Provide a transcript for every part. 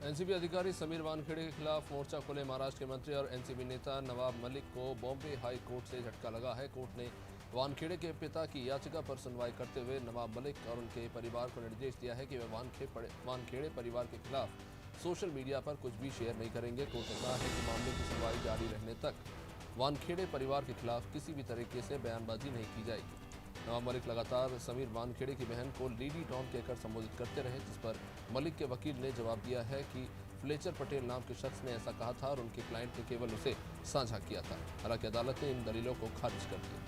NCB अधिकारी समीर वानखेड़े के खिलाफ मोर्चा खोले महाराष्ट्र के मंत्री और एनसीबी नेता नवाब मलिक को बॉम्बे हाई कोर्ट से झटका लगा है। कोर्ट ने वानखेड़े के पिता की याचिका पर सुनवाई करते हुए नवाब मलिक और उनके परिवार को निर्देश दिया है कि वे वानखेड़े परिवार के खिलाफ सोशल मीडिया पर कुछ भी शेयर नहीं करेंगे। कोर्ट ने कहा है कि मामले की सुनवाई जारी रहने तक वानखेड़े परिवार के खिलाफ किसी भी तरीके से बयानबाजी नहीं की जाएगी। नवाब मलिक लगातार समीर वानखेड़े की बहन को लेडी डॉन कहकर संबोधित करते रहे, जिस पर मलिक के वकील ने जवाब दिया है कि फ्लेचर पटेल नाम के शख्स ने ऐसा कहा था और उनके क्लाइंट ने केवल उसे साझा किया था। हालांकि अदालत ने इन दलीलों को खारिज कर दिया।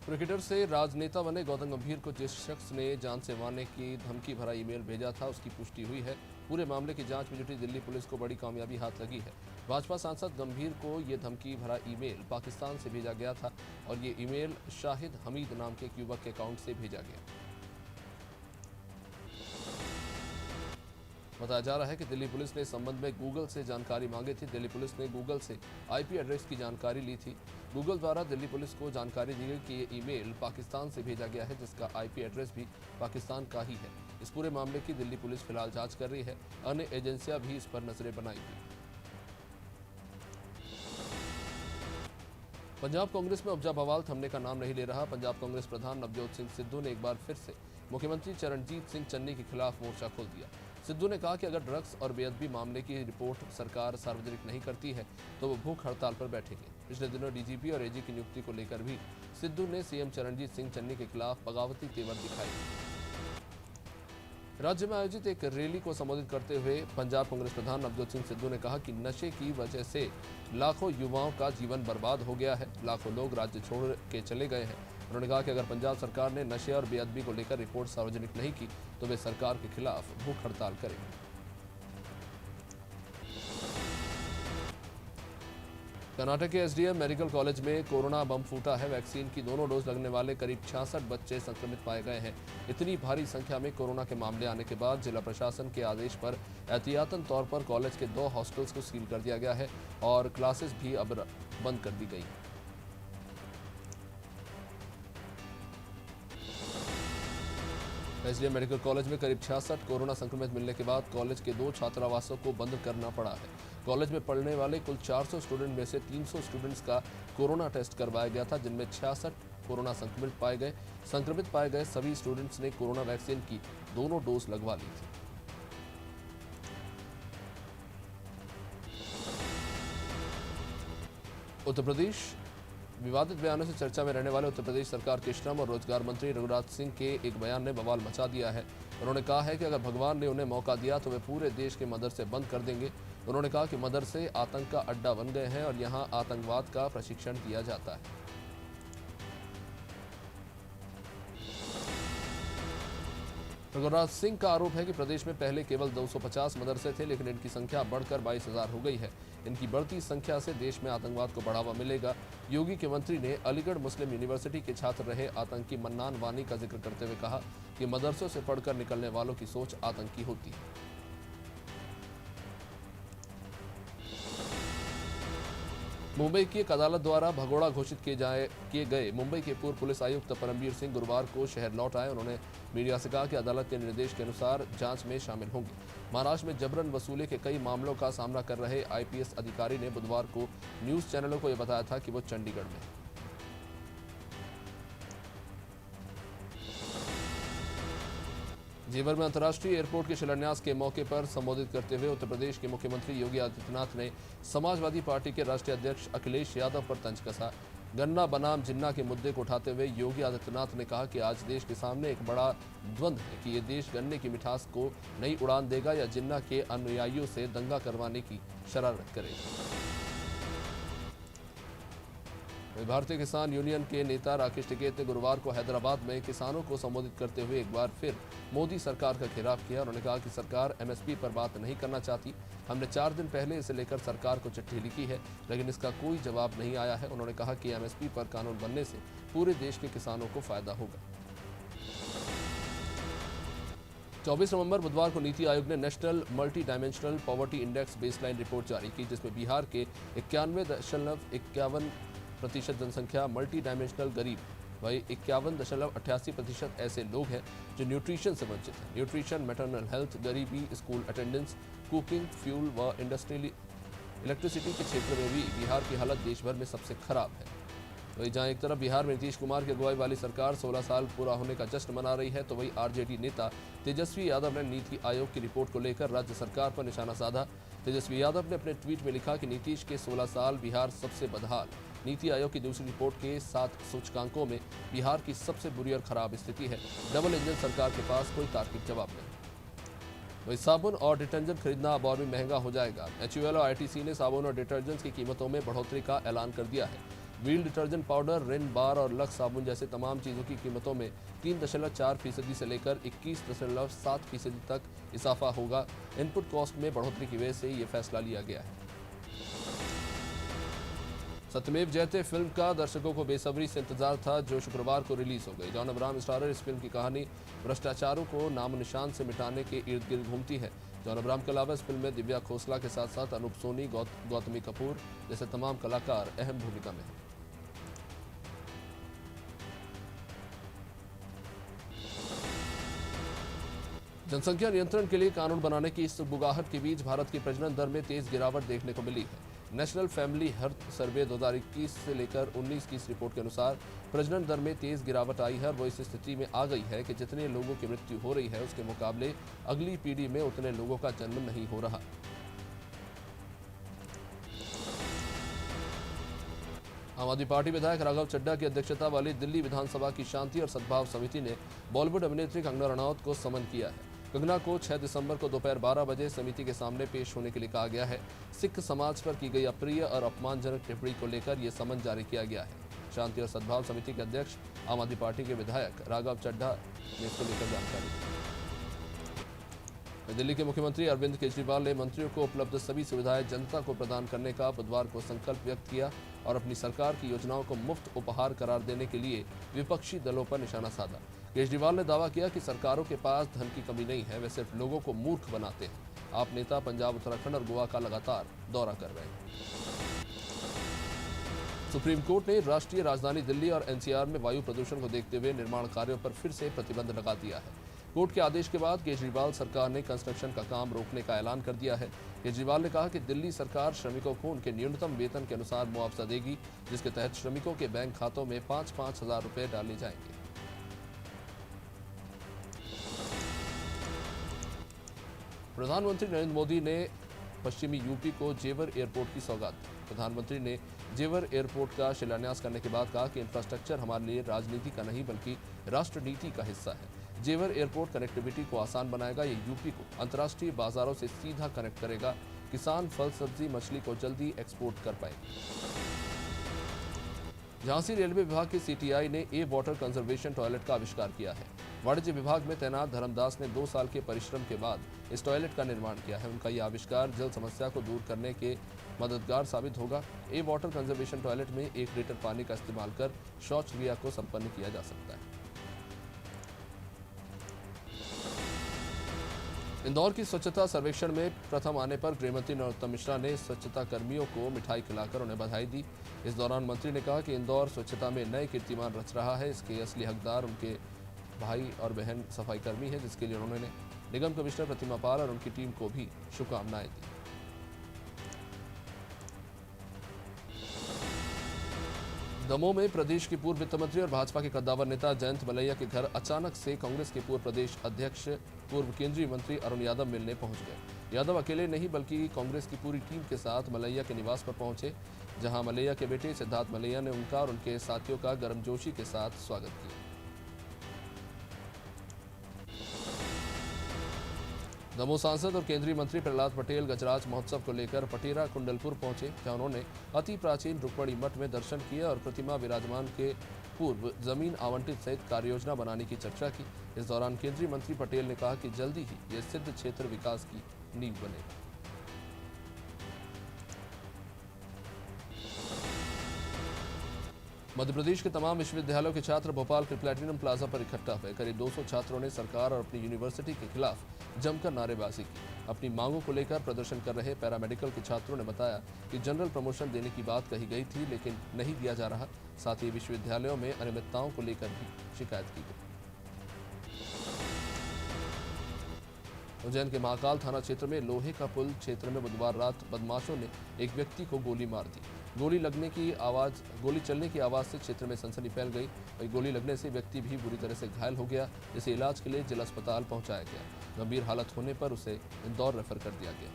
क्रिकेटर से राजनेता बने गौतम गंभीर को जिस शख्स ने जान से मारने की धमकी भरा ईमेल भेजा था, उसकी पुष्टि हुई है। पूरे मामले की जांच में जुटी दिल्ली पुलिस को बड़ी कामयाबी हाथ लगी है। भाजपा सांसद गंभीर को ये धमकी भरा ईमेल पाकिस्तान से भेजा गया था और ये ईमेल शाहिद हमीद नाम के एक युवक के अकाउंट से भेजा गया। बताया जा रहा है कि दिल्ली पुलिस ने इस संबंध में गूगल से जानकारी मांगी थी। दिल्ली पुलिस ने गूगल से आईपी एड्रेस की जानकारी ली थी। गूगल द्वारा दिल्ली पुलिस को जानकारी दी गई कि ये ईमेल पाकिस्तान से भेजा गया है, जिसका आईपी एड्रेस भी पाकिस्तान का ही है। इस पूरे मामले की दिल्ली पुलिस फिलहाल जांच कर रही है। अन्य एजेंसियां भी इस पर नजरें बनाई हुई। पंजाब कांग्रेस में उपजा बवाल थमने का नाम नहीं ले रहा। पंजाब कांग्रेस प्रधान नवजोत सिंह सिद्धू ने एक बार फिर से मुख्यमंत्री चरणजीत सिंह चन्नी के खिलाफ मोर्चा खोल दिया। सिद्धू ने कहा कि अगर ड्रग्स और बेअदबी मामले की रिपोर्ट सरकार सार्वजनिक नहीं करती है तो वो भूख हड़ताल पर बैठेंगे। पिछले दिनों डीजीपी और एजी की नियुक्ति को लेकर भी सिद्धू ने सीएम चरणजीत सिंह चन्नी के खिलाफ बगावती तेवर दिखाई। राज्य में आयोजित एक रैली को संबोधित करते हुए पंजाब कांग्रेस प्रधान नवजोत सिंह सिद्धू ने कहा कि नशे की वजह से लाखों युवाओं का जीवन बर्बाद हो गया है, लाखों लोग राज्य छोड़ के चले गए हैं। उन्होंने कहा कि अगर पंजाब सरकार ने नशे और बेअदबी को लेकर रिपोर्ट सार्वजनिक नहीं की तो वे सरकार के खिलाफ भूख हड़ताल करेंगे। कर्नाटक के एसडीएम मेडिकल कॉलेज में कोरोना बम फूटा है। वैक्सीन की दोनों डोज लगने वाले करीब 66 बच्चे संक्रमित पाए गए हैं। इतनी भारी संख्या में कोरोना के मामले आने के बाद जिला प्रशासन के आदेश पर एहतियातन तौर पर कॉलेज के 2 हॉस्टल्स को सील कर दिया गया है और क्लासेस भी अब बंद कर दी गई। एसडीएम मेडिकल कॉलेज में करीब 66 कोरोना संक्रमित मिलने के बाद कॉलेज के 2 छात्रावासों को बंद करना पड़ा है। कॉलेज में पढ़ने वाले कुल 400 स्टूडेंट में से 300 स्टूडेंट्स का कोरोना टेस्ट करवाया गया था, जिनमें 66 कोरोना संक्रमित पाए गए सभी स्टूडेंट्स ने कोरोना वैक्सीन की दोनों डोज लगवा ली थी। उत्तर प्रदेश विवादित बयानों से चर्चा में रहने वाले उत्तर प्रदेश सरकार के श्रम और रोजगार मंत्री रघुराज सिंह के एक बयान ने बवाल मचा दिया है। उन्होंने कहा है कि अगर भगवान ने उन्हें मौका दिया तो वे पूरे देश के मदरसे बंद कर देंगे। उन्होंने कहा कि मदरसे आतंक का अड्डा बन गए हैं और यहां आतंकवाद का प्रशिक्षण दिया जाता है। रघुराज सिंह का आरोप है कि प्रदेश में पहले केवल 250 मदरसे थे, लेकिन इनकी संख्या बढ़कर 22,000 हो गई है। इनकी बढ़ती संख्या से देश में आतंकवाद को बढ़ावा मिलेगा। योगी के मंत्री ने अलीगढ़ मुस्लिम यूनिवर्सिटी के छात्र रहे आतंकी मन्नान वानी का जिक्र करते हुए कहा कि मदरसों से पढ़कर निकलने वालों की सोच आतंकी होती है। मुंबई की एक अदालत द्वारा भगोड़ा घोषित किए गए मुंबई के पूर्व पुलिस आयुक्त परमबीर सिंह गुरुवार को शहर लौट आए। उन्होंने मीडिया से कहा कि अदालत के निर्देश के अनुसार जांच में शामिल होंगे। महाराष्ट्र में जबरन वसूली के कई मामलों का सामना कर रहे आईपीएस अधिकारी ने बुधवार को न्यूज चैनलों को यह बताया था कि वो चंडीगढ़ में। जेवर में अंतर्राष्ट्रीय एयरपोर्ट के शिलान्यास के मौके पर संबोधित करते हुए उत्तर प्रदेश के मुख्यमंत्री योगी आदित्यनाथ ने समाजवादी पार्टी के राष्ट्रीय अध्यक्ष अखिलेश यादव पर तंज कसा। गन्ना बनाम जिन्ना के मुद्दे को उठाते हुए योगी आदित्यनाथ ने कहा कि आज देश के सामने एक बड़ा द्वंद्व है कि ये देश गन्ने की मिठास को नई उड़ान देगा या जिन्ना के अनुयायियों से दंगा करवाने की शरारत करेगा। भारतीय किसान यूनियन के नेता राकेश टिकैत ने गुरुवार को हैदराबाद में किसानों को संबोधित करते हुए एक बार फिर मोदी सरकार का खिलाफ किया। उन्होंने कहा कि सरकार एमएसपी पर बात नहीं करना चाहती। हमने 4 दिन पहले इसे लेकर सरकार को चिट्ठी लिखी है, लेकिन इसका कोई जवाब नहीं आया है। उन्होंने कहा कि एमएसपी पर कानून बनने से पूरे देश के किसानों को फायदा होगा। 24 नवंबर बुधवार को नीति आयोग ने national multi dimensional poverty index baseline report जारी की, जिसमें बिहार के 91.51% जनसंख्या मल्टी डायमेंशनल गरीब वहीं 51.88% ऐसे लोग हैं जो न्यूट्रिशन से वंचित हैं। न्यूट्रिशन, मैटरनल हेल्थ, गरीबी, स्कूल अटेंडेंस, कुकिंग, फ्यूल व इंडस्ट्रियल इलेक्ट्रिसिटी के क्षेत्र में भी बिहार की हालत देश भर में सबसे खराब है। वहीं जहां एक तरफ बिहार में नीतीश कुमार की अगुवाई वाली सरकार 16 साल पूरा होने का जश्न मना रही है, तो वहीं आरजेडी नेता तेजस्वी यादव ने नीति आयोग की रिपोर्ट को लेकर राज्य सरकार पर निशाना साधा। तेजस्वी यादव ने अपने ट्वीट में लिखा कि नीतीश के 16 साल बिहार सबसे बदहाल। नीति आयोग की दूसरी रिपोर्ट के 7 सूचकांकों में बिहार की सबसे बुरी और खराब स्थिति है। डबल इंजन सरकार के पास कोई तार्किक जवाब नहीं। वही साबुन और डिटर्जेंट खरीदना अब और भी महंगा हो जाएगा। HUL और ITC ने साबुन और डिटर्जेंट्स की कीमतों में बढ़ोतरी का ऐलान कर दिया है। व्हील डिटर्जेंट पाउडर, रिन बार और लक्स साबुन जैसे तमाम चीज़ों की कीमतों में 3.4% से लेकर 21.7% तक इजाफा होगा। इनपुट कॉस्ट में बढ़ोतरी की वजह से ये फैसला लिया गया है। सत्यमेव जयते फिल्म का दर्शकों को बेसब्री से इंतजार था, जो शुक्रवार को रिलीज हो गई। जॉन अब्राहम स्टारर इस फिल्म की कहानी भ्रष्टाचारों को नाम निशान से मिटाने के इर्द गिर्द घूमती है। जॉन अब्राहम के अलावा इस फिल्म में दिव्या खोसला के साथ साथ अनूप सोनी, गौतमी कपूर जैसे तमाम कलाकार अहम भूमिका में हैं। जनसंख्या नियंत्रण के लिए कानून बनाने की इस बुगाहट के बीच भारत की प्रजनन दर में तेज गिरावट देखने को मिली है। नेशनल फैमिली हेल्थ सर्वे 2021 से लेकर 19 की इस रिपोर्ट के अनुसार प्रजनन दर में तेज गिरावट आई है और वो इस स्थिति में आ गई है कि जितने लोगों की मृत्यु हो रही है उसके मुकाबले अगली पीढ़ी में उतने लोगों का जन्म नहीं हो रहा। आम आदमी पार्टी विधायक राघव चड्ढा की अध्यक्षता वाली दिल्ली विधानसभा की शांति और सद्भाव समिति ने बॉलीवुड अभिनेत्री कंगना रनौत को समन किया है। कंगना को 6 दिसंबर को दोपहर 12 बजे समिति के सामने पेश होने के लिए कहा गया है। सिख समाज पर की गई अप्रिय और अपमानजनक टिप्पणी को लेकर यह समन जारी किया गया है। शांति और सद्भाव समिति के अध्यक्ष आम आदमी पार्टी के विधायक राघव चड्ढा ने इसको लेकर जानकारी दी। दिल्ली के मुख्यमंत्री अरविंद केजरीवाल ने मंत्रियों को उपलब्ध सभी सुविधाएं जनता को प्रदान करने का बुधवार को संकल्प व्यक्त किया और अपनी सरकार की योजनाओं को मुफ्त उपहार करार देने के लिए विपक्षी दलों पर निशाना साधा। केजरीवाल ने दावा किया कि सरकारों के पास धन की कमी नहीं है, वे सिर्फ लोगों को मूर्ख बनाते हैं। आप नेता पंजाब, उत्तराखंड और गोवा का लगातार दौरा कर रहे हैं। सुप्रीम कोर्ट ने राष्ट्रीय राजधानी दिल्ली और NCR में वायु प्रदूषण को देखते हुए निर्माण कार्यों पर फिर से प्रतिबंध लगा दिया है। कोर्ट के आदेश के बाद केजरीवाल सरकार ने कंस्ट्रक्शन का काम रोकने का ऐलान कर दिया है। केजरीवाल ने कहा कि दिल्ली सरकार श्रमिकों को उनके न्यूनतम वेतन के अनुसार मुआवजा देगी, जिसके तहत श्रमिकों के बैंक खातों में 5-5 हजार रुपए डाले जाएंगे। प्रधानमंत्री नरेंद्र मोदी ने पश्चिमी यूपी को जेवर एयरपोर्ट की सौगात दी। प्रधानमंत्री ने जेवर एयरपोर्ट का शिलान्यास करने के बाद कहा कि इंफ्रास्ट्रक्चर हमारे लिए राजनीति का नहीं बल्कि राष्ट्र नीति का हिस्सा है। जेवर एयरपोर्ट कनेक्टिविटी को आसान बनाएगा। ये यूपी को अंतर्राष्ट्रीय बाजारों से सीधा कनेक्ट करेगा। किसान फल, सब्जी, मछली को जल्दी एक्सपोर्ट कर पाएंगे। झांसी रेलवे विभाग के CTI ने वाटर कंजर्वेशन टॉयलेट का आविष्कार किया है। वाणिज्य विभाग में तैनात धर्मदास ने 2 साल के परिश्रम के बाद इस टॉयलेट का निर्माण किया है। उनका यह आविष्कार जल समस्या को दूर करने के मददगार साबित होगा। वाटर कंजर्वेशन टॉयलेट में 1 लीटर पानी का इस्तेमाल कर शौच क्रिया को संपन्न किया जा सकता है। इंदौर की स्वच्छता सर्वेक्षण में प्रथम आने पर गृहमंत्री नरोत्तम मिश्रा ने स्वच्छता कर्मियों को मिठाई खिलाकर उन्हें बधाई दी। इस दौरान मंत्री ने कहा कि इंदौर स्वच्छता में नए कीर्तिमान रच रहा है। इसके असली हकदार उनके भाई और बहन सफाई कर्मी हैं, जिसके लिए उन्होंने निगम कमिश्नर प्रतिमा पाल और उनकी टीम को भी शुभकामनाएं दी। दमोह में प्रदेश के पूर्व वित्त मंत्री और भाजपा के कद्दावर नेता जयंत मलैया के घर अचानक से कांग्रेस के पूर्व प्रदेश अध्यक्ष, पूर्व केंद्रीय मंत्री अरुण यादव मिलने पहुंच गए। यादव अकेले नहीं बल्कि कांग्रेस की पूरी टीम के साथ मलैया के निवास पर पहुंचे, जहां मलैया के बेटे सिद्धार्थ मलैया ने उनका और उनके साथियों का गर्मजोशी के साथ स्वागत किया। दमोह सांसद और केंद्रीय मंत्री प्रहलाद पटेल गजराज महोत्सव को लेकर पटेरा कुंडलपुर पहुंचे, जहां उन्होंने अति प्राचीन रुक्मणी मठ में दर्शन किए और प्रतिमा विराजमान के पूर्व जमीन आवंटित सहित कार्ययोजना बनाने की चर्चा की। इस दौरान केंद्रीय मंत्री पटेल ने कहा कि जल्दी ही यह सिद्ध क्षेत्र विकास की नींव बनेगा। मध्य प्रदेश के तमाम विश्वविद्यालयों के छात्र भोपाल के प्लैटिनम प्लाजा पर इकट्ठा हुए। करीब 200 छात्रों ने सरकार और अपनी यूनिवर्सिटी के खिलाफ जमकर नारेबाजी की। अपनी मांगों को लेकर प्रदर्शन कर रहे पैरामेडिकल के छात्रों ने बताया कि जनरल प्रमोशन देने की बात कही गई थी, लेकिन नहीं दिया जा रहा। साथ ही विश्वविद्यालयों में अनियमितताओं को लेकर भी शिकायत की गई। उज्जैन के महाकाल थाना क्षेत्र में लोहे का पुल क्षेत्र में बुधवार रात बदमाशों ने एक व्यक्ति को गोली मार दी। गोली चलने की आवाज से क्षेत्र में सनसनी फैल गई। वहीं गोली लगने से व्यक्ति भी बुरी तरह से घायल हो गया, जिसे इलाज के लिए जिला अस्पताल पहुंचाया गया। गंभीर हालत होने पर उसे इंदौर रेफर कर दिया गया।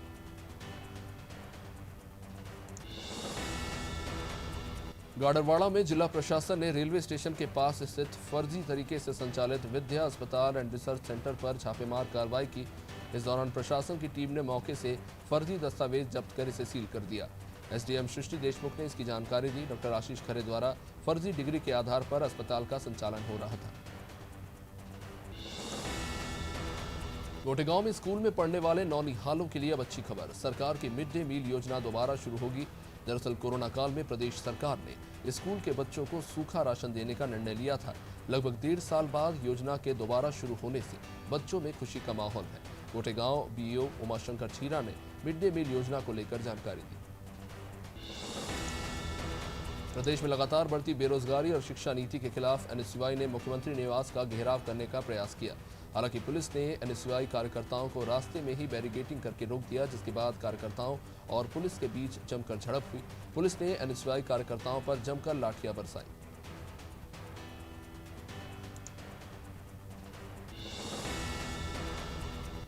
गाडरवाड़ा में जिला प्रशासन ने रेलवे स्टेशन के पास स्थित फर्जी तरीके से संचालित विद्या अस्पताल एंड रिसर्च सेंटर पर छापेमार कार्रवाई की। इस दौरान प्रशासन की टीम ने मौके से फर्जी दस्तावेज जब्त कर इसे सील कर दिया। एसडीएम सृष्टि देशमुख ने इसकी जानकारी दी। डॉक्टर आशीष खरे द्वारा फर्जी डिग्री के आधार पर अस्पताल का संचालन हो रहा था। गोटेगांव में स्कूल में पढ़ने वाले नौनिहालों के लिए अब अच्छी खबर। सरकार की मिड डे मील योजना दोबारा शुरू होगी। दरअसल कोरोना काल में प्रदेश सरकार ने स्कूल के बच्चों को सूखा राशन देने का निर्णय लिया था। लगभग 1.5 साल बाद योजना के दोबारा शुरू होने से बच्चों में खुशी का माहौल है। गोटेगांव बीईओ उमाशंकर छीरा ने मिड डे मील योजना को लेकर जानकारी दी। प्रदेश में लगातार बढ़ती बेरोजगारी और शिक्षा नीति के खिलाफ एनएसयूआई ने मुख्यमंत्री निवास का घेराव करने का प्रयास किया। हालांकि पुलिस ने एनएसयूआई कार्यकर्ताओं को रास्ते में ही बैरिकेडिंग करके रोक दिया, जिसके बाद कार्यकर्ताओं और पुलिस के बीच जमकर झड़प हुई। पुलिस ने एनएसयूआई कार्यकर्ताओं पर जमकर लाठियां बरसाई।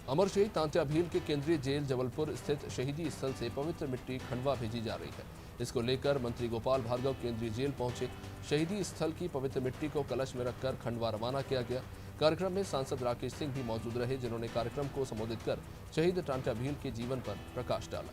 अमर शहीद तांत्या भील के केंद्रीय जेल जबलपुर स्थित शहीदी स्थल से पवित्र मिट्टी खंडवा भेजी जा रही है। इसको लेकर मंत्री गोपाल भार्गव केंद्रीय जेल पहुंचे। शहीदी स्थल की पवित्र मिट्टी को कलश में रखकर खंडवा रवाना किया गया। कार्यक्रम में सांसद राकेश सिंह भी मौजूद रहे, जिन्होंने कार्यक्रम को संबोधित कर शहीद तांत्या भील के जीवन पर प्रकाश डाला।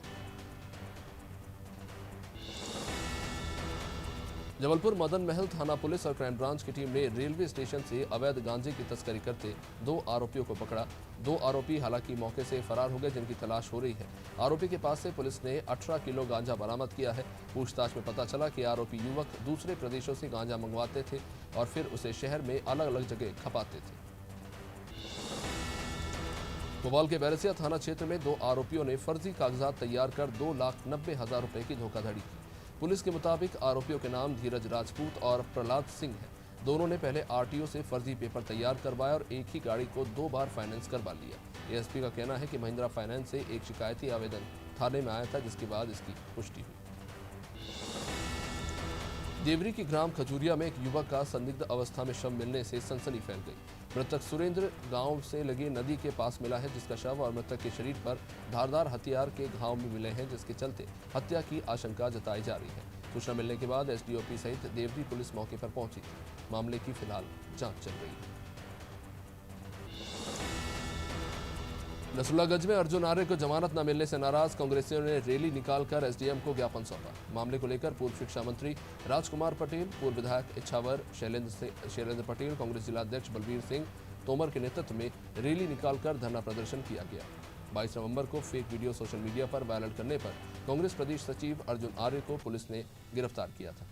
जबलपुर मदन महल थाना पुलिस और क्राइम ब्रांच की टीम ने रेलवे स्टेशन से अवैध गांजे की तस्करी करते 2 आरोपियों को पकड़ा। 2 आरोपी हालांकि मौके से फरार हो गए, जिनकी तलाश हो रही है। आरोपी के पास से पुलिस ने 18 किलो गांजा बरामद किया है। पूछताछ में पता चला कि आरोपी युवक दूसरे प्रदेशों से गांजा मंगवाते थे और फिर उसे शहर में अलग अलग जगह खपाते थे। भोपाल के बैरसिया थाना क्षेत्र में 2 आरोपियों ने फर्जी कागजात तैयार कर 2,90,000 रुपए की धोखाधड़ी की। पुलिस के मुताबिक आरोपियों के नाम धीरज राजपूत और प्रहलाद सिंह है। दोनों ने पहले आरटीओ से फर्जी पेपर तैयार करवाया और एक ही गाड़ी को 2 बार फाइनेंस करवा लिया। एएसपी का कहना है कि महिंद्रा फाइनेंस से एक शिकायती आवेदन थाने में आया था, जिसके बाद इसकी पुष्टि हुई। देवरी के ग्राम खजूरिया में एक युवक का संदिग्ध अवस्था में शव मिलने से सनसनी फैल गई। मृतक सुरेंद्र गांव से लगी नदी के पास मिला है, जिसका शव और मृतक के शरीर पर धारदार हथियार के घाव भी मिले हैं, जिसके चलते हत्या की आशंका जताई जा रही है। सूचना मिलने के बाद एसडीओपी सहित देवरी पुलिस मौके पर पहुंची थी। मामले की फिलहाल जांच चल रही है। नसरुल्लागंज में अर्जुन आर्य को जमानत न मिलने से नाराज कांग्रेसियों ने रैली निकालकर एसडीएम को ज्ञापन सौंपा। मामले को लेकर पूर्व शिक्षा मंत्री राजकुमार पटेल, पूर्व विधायक इच्छावर शैलेंद्र पटेल, कांग्रेस जिलाध्यक्ष बलबीर सिंह तोमर के नेतृत्व में रैली निकालकर धरना प्रदर्शन किया गया। 22 नवंबर को फेक वीडियो सोशल मीडिया पर वायरल करने पर कांग्रेस प्रदेश सचिव अर्जुन आर्य को पुलिस ने गिरफ्तार किया था।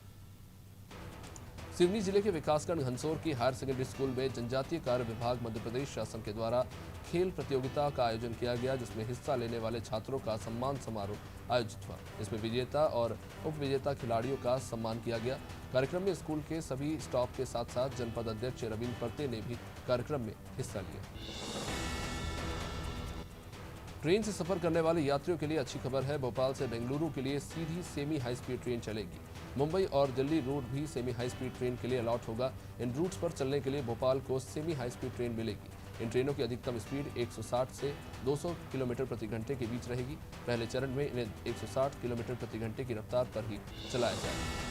सिवनी जिले के विकासखंड घनसोर की हायर सेकेंडरी स्कूल में जनजातीय कार्य विभाग मध्य प्रदेश शासन के द्वारा खेल प्रतियोगिता का आयोजन किया गया, जिसमें हिस्सा लेने वाले छात्रों का सम्मान समारोह आयोजित हुआ। इसमें विजेता और उपविजेता खिलाड़ियों का सम्मान किया गया। कार्यक्रम में स्कूल के सभी स्टाफ के साथ साथ जनपद अध्यक्ष रविंद्र परते ने भी कार्यक्रम में हिस्सा लिया। ट्रेन से सफर करने वाले यात्रियों के लिए अच्छी खबर है। भोपाल से बेंगलुरु के लिए सीधी सेमी हाई स्पीड ट्रेन चलेगी। मुंबई और दिल्ली रूट भी सेमी हाई स्पीड ट्रेन के लिए अलॉट होगा। इन रूट्स पर चलने के लिए भोपाल को सेमी हाई स्पीड ट्रेन मिलेगी। इन ट्रेनों की अधिकतम स्पीड 160 से 200 किलोमीटर प्रति घंटे के बीच रहेगी। पहले चरण में इन्हें 160 किलोमीटर प्रति घंटे की रफ्तार पर ही चलाया जाएगा।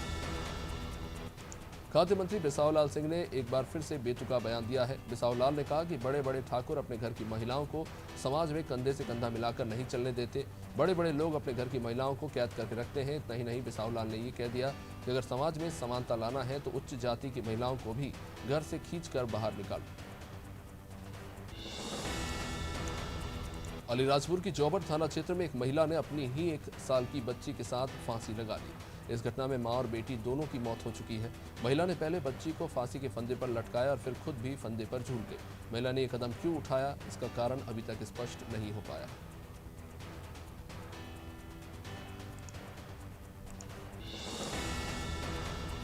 खाद्य मंत्री बिसाहुलाल सिंह ने एक बार फिर से बेतुका बयान दिया है। बिसाहुलाल ने कहा कि बड़े बड़े ठाकुर अपने घर की महिलाओं को समाज में कंधे से कंधा मिलाकर नहीं चलने देते। बड़े बड़े लोग अपने घर की महिलाओं को कैद करके रखते हैं। इतना ही नहीं, बिसाहुलाल ने ये कह दिया कि अगर समाज में समानता लाना है तो उच्च जाति की महिलाओं को भी घर से खींचकर बाहर निकालो। अलीराजपुर की चौबट थाना क्षेत्र में एक महिला ने अपनी ही 1 साल की बच्ची के साथ फांसी लगा ली। इस घटना में मां और बेटी दोनों की मौत हो चुकी है। महिला ने पहले बच्ची को फांसी के फंदे पर लटकाया और फिर खुद भी फंदे पर झूल गई। महिला ने यह कदम क्यों उठाया, इसका कारण अभी तक स्पष्ट नहीं हो पाया।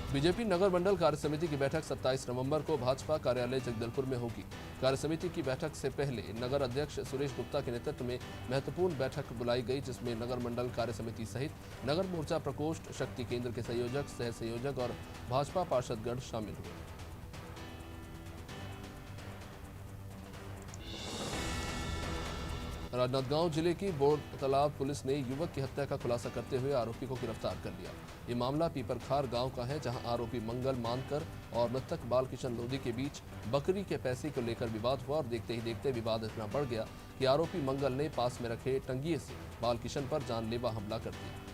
बीजेपी नगर मंडल कार्य समिति की बैठक 27 नवंबर को भाजपा कार्यालय जगदलपुर में होगी। कार्य समिति की बैठक से पहले नगर अध्यक्ष सुरेश गुप्ता के नेतृत्व में महत्वपूर्ण बैठक बुलाई गई, जिसमें नगर मंडल कार्य समिति सहित नगर मोर्चा प्रकोष्ठ, शक्ति केंद्र के संयोजक, सह संयोजक और भाजपा पार्षदगण शामिल हुए। राजनांदगांव जिले की बोर्ड तालाब पुलिस ने युवक की हत्या का खुलासा करते हुए आरोपी को गिरफ्तार कर लिया। ये मामला पीपरखार गांव का है, जहां आरोपी मंगल मानकर और मृतक बाल किशन लोधी के बीच बकरी के पैसे को लेकर विवाद हुआ और देखते ही देखते विवाद इतना बढ़ गया कि आरोपी मंगल ने पास में रखे टंगिए से बाल किशन पर जानलेवा हमला कर दिया।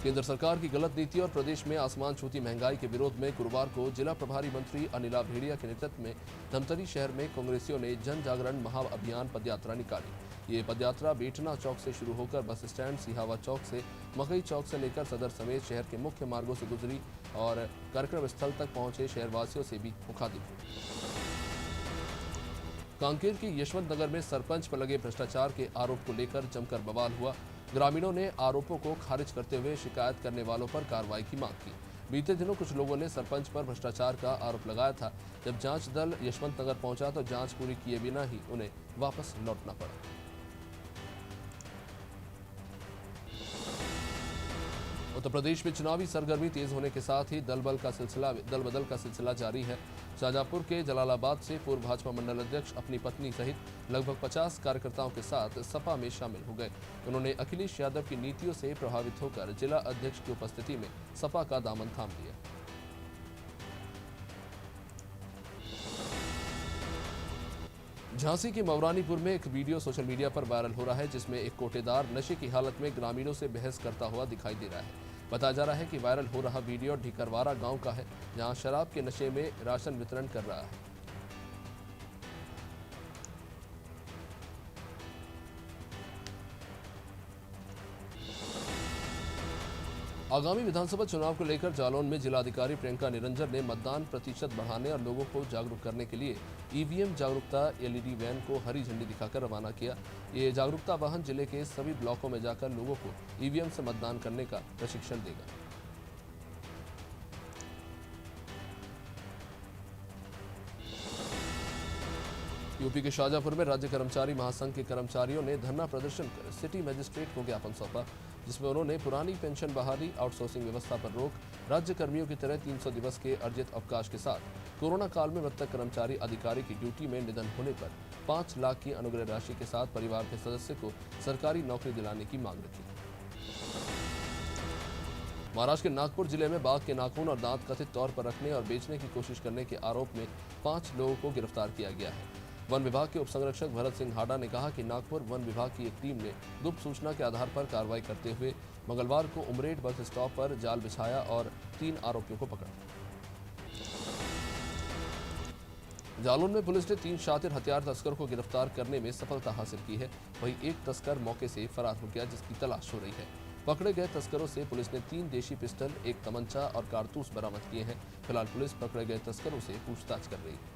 केंद्र सरकार की गलत नीति और प्रदेश में आसमान छूती महंगाई के विरोध में गुरुवार को जिला प्रभारी मंत्री अनिला भेड़िया के नेतृत्व में धमतरी शहर में कांग्रेसियों ने जन जागरण महाअभियान पदयात्रा निकाली। ये पदयात्रा बेटना चौक से शुरू होकर बस स्टैंड, सिहावा चौक से मकई चौक से लेकर सदर समेत शहर के मुख्य मार्गों से गुजरी और कार्यक्रम स्थल तक पहुंचे शहरवासियों से भी मुखातिब हुई। कांकेर की यशवंत नगर में सरपंच पर लगे भ्रष्टाचार के आरोप को लेकर जमकर बवाल हुआ। ग्रामीणों ने आरोपों को खारिज करते हुए शिकायत करने वालों पर कार्रवाई की मांग की। बीते दिनों कुछ लोगों ने सरपंच पर भ्रष्टाचार का आरोप लगाया था। जब जांच दल यशवंत नगर पहुंचा तो जांच पूरी किए बिना ही उन्हें वापस लौटना पड़ा। उत्तर प्रदेश में चुनावी सरगर्मी तेज होने के साथ ही दल बदल का सिलसिला जारी है। शाहजहांपुर के जलालाबाद से पूर्व भाजपा मंडल अध्यक्ष अपनी पत्नी सहित लगभग 50 कार्यकर्ताओं के साथ सपा में शामिल हो गए। उन्होंने अखिलेश यादव की नीतियों से प्रभावित होकर जिला अध्यक्ष की उपस्थिति में सपा का दामन थाम लिया। झांसी के मवरानीपुर में एक वीडियो सोशल मीडिया पर वायरल हो रहा है, जिसमें एक कोटेदार नशे की हालत में ग्रामीणों से बहस करता हुआ दिखाई दे रहा है। बताया जा रहा है कि वायरल हो रहा वीडियो ढिकरवारा गांव का है, जहां शराब के नशे में राशन वितरण कर रहा है। आगामी विधानसभा चुनाव को लेकर जालौन में जिलाधिकारी प्रियंका निरंजन ने मतदान प्रतिशत बढ़ाने और लोगों को जागरूक करने के लिए ईवीएम जागरूकता एलईडी वैन को हरी झंडी दिखाकर रवाना किया। ये जागरूकता वाहन जिले के सभी ब्लॉकों में जाकर लोगों को ईवीएम से मतदान करने का प्रशिक्षण देगा। यूपी के शाहजहांपुर में राज्य कर्मचारी महासंघ के कर्मचारियों ने धरना प्रदर्शन कर सिटी मजिस्ट्रेट को ज्ञापन सौंपा, जिसमें उन्होंने पुरानी पेंशन बहाली, आउटसोर्सिंग व्यवस्था पर रोक, राज्य कर्मियों की तरह 300 दिवस के अर्जित अवकाश के साथ कोरोना काल में मृतक कर्मचारी अधिकारी की ड्यूटी में निधन होने पर 5 लाख की अनुग्रह राशि के साथ परिवार के सदस्य को सरकारी नौकरी दिलाने की मांग रखी। महाराष्ट्र के नागपुर जिले में बाघ के नाखून और दांत कथित तौर पर रखने और बेचने की कोशिश करने के आरोप में 5 लोगों को गिरफ्तार किया गया है। वन विभाग के उपसंरक्षक भरत सिंह हाडा ने कहा कि नागपुर वन विभाग की एक टीम ने गुप्त सूचना के आधार पर कार्रवाई करते हुए मंगलवार को उमरेड बस स्टॉप पर जाल बिछाया और 3 आरोपियों को पकड़ा। जालौन में पुलिस ने 3 शातिर हथियार तस्करों को गिरफ्तार करने में सफलता हासिल की है। वहीं एक तस्कर मौके से फरार हो गया, जिसकी तलाश हो रही है। पकड़े गए तस्करों से पुलिस ने 3 देशी पिस्टल, 1 तमंचा और कारतूस बरामद किए हैं। फिलहाल पुलिस पकड़े गए तस्करों से पूछताछ कर रही है।